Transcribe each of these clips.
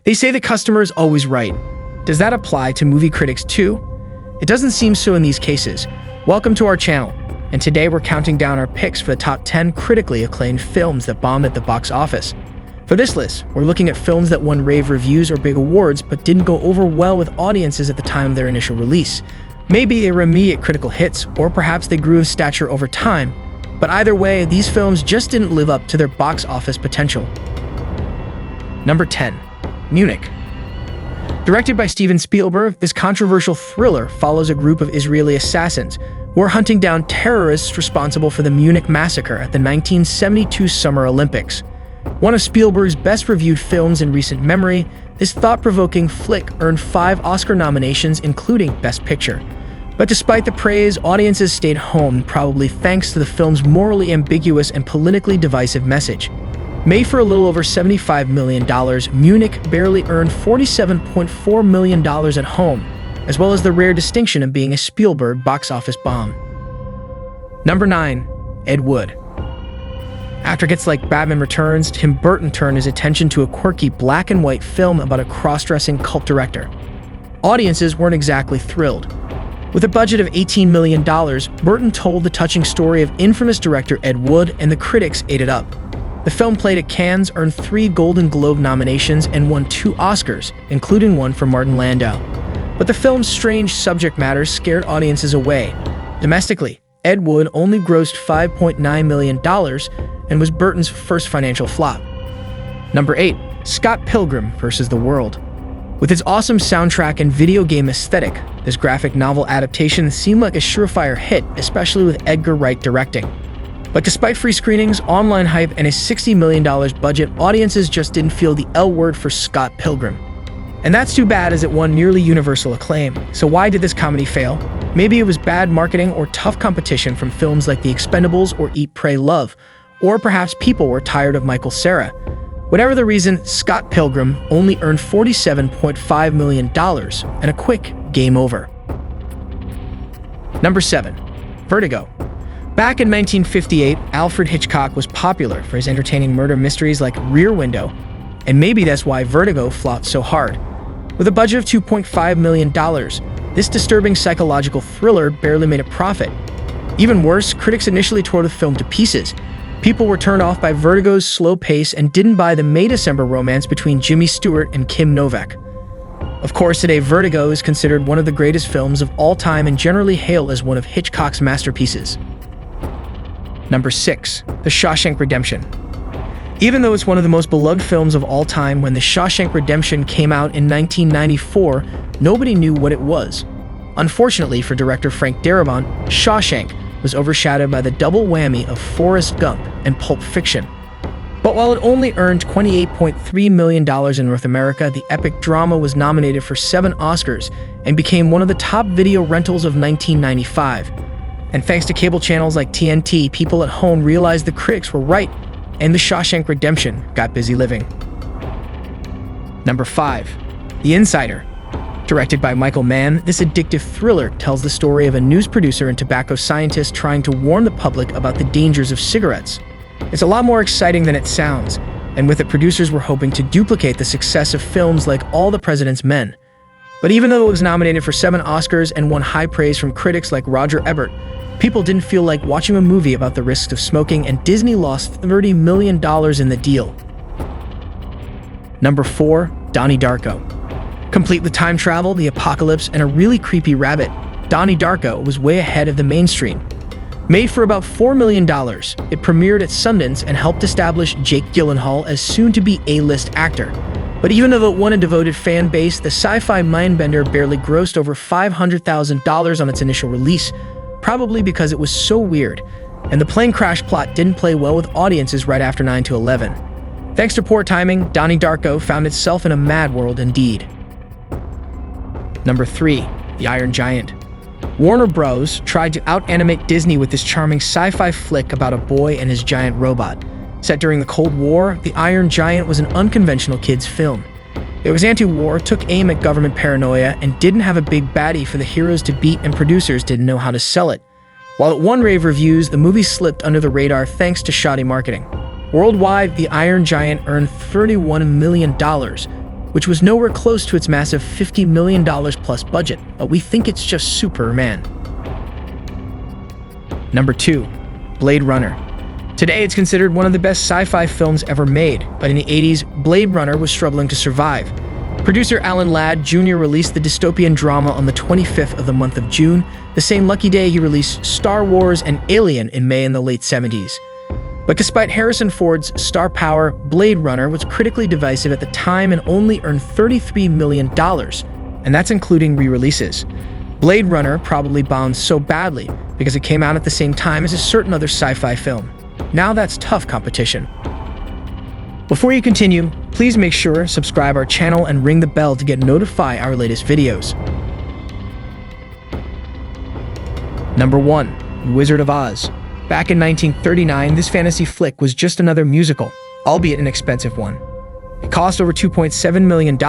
They say the customer is always right. Does that apply to movie critics too? It doesn't seem so in these cases. Welcome to our channel, and today we're counting down our picks for the top 10 critically acclaimed films that bombed at the box office. For this list, we're looking at films that won rave reviews or big awards but didn't go over well with audiences at the time of their initial release. Maybe they were immediate critical hits, or perhaps they grew in stature over time, but either way, these films just didn't live up to their box office potential. Number 10. Munich. Directed by Steven Spielberg, this controversial thriller follows a group of Israeli assassins who are hunting down terrorists responsible for the Munich massacre at the 1972 Summer Olympics. One of Spielberg's best-reviewed films in recent memory, this thought-provoking flick earned 5 Oscar nominations, including Best Picture. But despite the praise, audiences stayed home, probably thanks to the film's morally ambiguous and politically divisive message. Made for a little over $75 million, Munich barely earned $47.4 million at home, as well as the rare distinction of being a Spielberg box office bomb. Number 9. Ed Wood. After hits like Batman Returns, Tim Burton turned his attention to a quirky black and white film about a cross-dressing cult director. Audiences weren't exactly thrilled. With a budget of $18 million, Burton told the touching story of infamous director Ed Wood, and the critics ate it up. The film played at Cannes, earned 3 Golden Globe nominations, and won 2 Oscars, including one for Martin Landau. But the film's strange subject matter scared audiences away. Domestically, Ed Wood only grossed $5.9 million and was Burton's first financial flop. Number 8. Scott Pilgrim vs. the World. With its awesome soundtrack and video game aesthetic, this graphic novel adaptation seemed like a surefire hit, especially with Edgar Wright directing. But despite free screenings, online hype, and a $60 million budget, audiences just didn't feel the L word for Scott Pilgrim. And that's too bad, as it won nearly universal acclaim. So why did this comedy fail? Maybe it was bad marketing or tough competition from films like The Expendables or Eat, Pray, Love. Or perhaps people were tired of Michael Cera. Whatever the reason, Scott Pilgrim only earned $47.5 million and a quick game over. Number 7. Vertigo. Back in 1958, Alfred Hitchcock was popular for his entertaining murder mysteries like Rear Window, and maybe that's why Vertigo flopped so hard. With a budget of $2.5 million, this disturbing psychological thriller barely made a profit. Even worse, critics initially tore the film to pieces. People were turned off by Vertigo's slow pace and didn't buy the May-December romance between Jimmy Stewart and Kim Novak. Of course, today Vertigo is considered one of the greatest films of all time and generally hailed as one of Hitchcock's masterpieces. Number 6. The Shawshank Redemption. Even though it's one of the most beloved films of all time, when The Shawshank Redemption came out in 1994, nobody knew what it was. Unfortunately for director Frank Darabont, Shawshank was overshadowed by the double whammy of Forrest Gump and Pulp Fiction. But while it only earned $28.3 million in North America, the epic drama was nominated for 7 Oscars and became one of the top video rentals of 1995. And thanks to cable channels like TNT, people at home realized the critics were right, and The Shawshank Redemption got busy living. Number 5. The Insider. Directed by Michael Mann, this addictive thriller tells the story of a news producer and tobacco scientist trying to warn the public about the dangers of cigarettes. It's a lot more exciting than it sounds, and with it, producers were hoping to duplicate the success of films like All the President's Men. But even though it was nominated for 7 Oscars and won high praise from critics like Roger Ebert, people didn't feel like watching a movie about the risks of smoking, and Disney lost $30 million in the deal. Number 4. Donnie Darko. Complete with time travel, the apocalypse, and a really creepy rabbit, Donnie Darko was way ahead of the mainstream. Made for about $4 million, it premiered at Sundance and helped establish Jake Gyllenhaal as soon-to-be A-list actor. But even though it won a devoted fan base, the sci-fi mindbender barely grossed over $500,000 on its initial release, probably because it was so weird, and the plane crash plot didn't play well with audiences right after 9/11. Thanks to poor timing, Donnie Darko found itself in a mad world indeed. Number 3. The Iron Giant. Warner Bros. Tried to out-animate Disney with this charming sci-fi flick about a boy and his giant robot. Set during the Cold War, The Iron Giant was an unconventional kids' film. It was anti-war, took aim at government paranoia, and didn't have a big baddie for the heroes to beat, and producers didn't know how to sell it. While it won rave reviews, the movie slipped under the radar thanks to shoddy marketing. Worldwide, The Iron Giant earned $31 million, which was nowhere close to its massive $50 million plus budget, but we think it's just Superman. Number 2. Blade Runner. Today, it's considered one of the best sci-fi films ever made, but in the 80s, Blade Runner was struggling to survive. Producer Alan Ladd Jr. released the dystopian drama on the 25th of the month of June, the same lucky day he released Star Wars and Alien in May in the late 70s. But despite Harrison Ford's star power, Blade Runner was critically divisive at the time and only earned $33 million, and that's including re-releases. Blade Runner probably bombed so badly because it came out at the same time as a certain other sci-fi film. Now that's tough competition. Before you continue, please make sure to subscribe our channel and ring the bell to get notified our latest videos. Number 1. Wizard of Oz. Back in 1939, this fantasy flick was just another musical, albeit an expensive one. It cost over $2.7 million,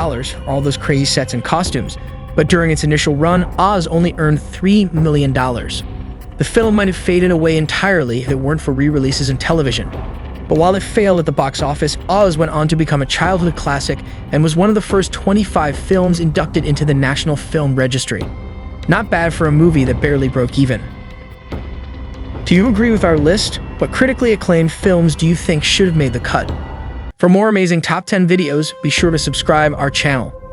all those crazy sets and costumes, but during its initial run, Oz only earned $3 million. The film might have faded away entirely if it weren't for re-releases in television. But while it failed at the box office, Oz went on to become a childhood classic and was one of the first 25 films inducted into the National Film Registry. Not bad for a movie that barely broke even. Do you agree with our list? What critically acclaimed films do you think should have made the cut? For more amazing top 10 videos, be sure to subscribe our channel.